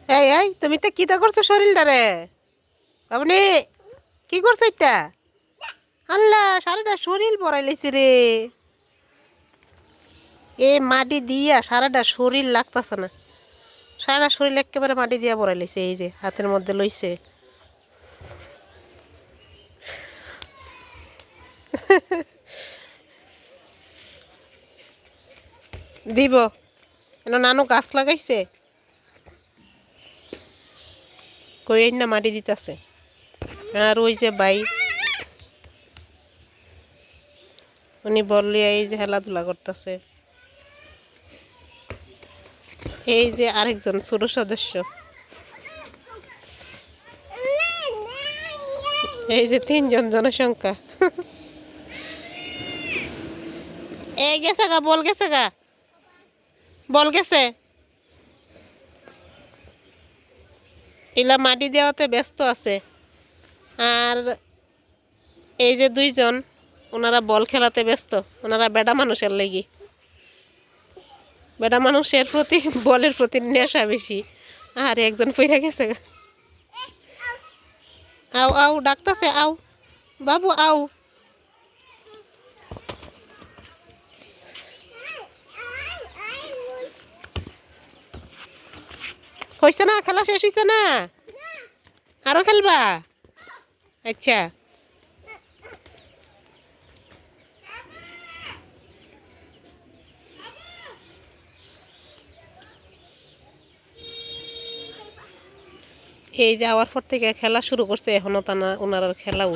এই তুমি তো কিতা করছো শরীরটারে আপনি কি করছো ইত্যা আল্লাহ সারাটা শরীর পরাই লাইছে রে এ মাটি দিয়া সারাটা শরীর লাগতাছে না সারা শরীর একেবারে মাটি দিয়া পরাই লাইছে এই যে হাতের মধ্যে লইছে দিব নানু গাছ লাগাইছে কই না মাটি দিতেছে আর ওই যে ভাই উনি বললি এই যে খেলাধুলা করতেছে এই যে আরেকজন ছোট সদস্য এই যে 3 জন জনসংখ্যা এই গেছে গা বল গেছে এলা মাটি দেওয়াতে ব্যস্ত আছে আর এই যে 2 জন ওনারা বল খেলাতে ব্যস্ত ওনারা বেডা মানুষের লাগি বেডা মানুষের প্রতি বলের প্রতি নেশা বেশি আর একজন পইরা গেছে আও আও ডাকতাছে আও বাবু আও হইছে না খেলা শেষ হইছে না আরো খেলবা আচ্ছা এই যাওয়ার পর থেকে খেলা শুরু করছে এখনো তা না ওনার খেলা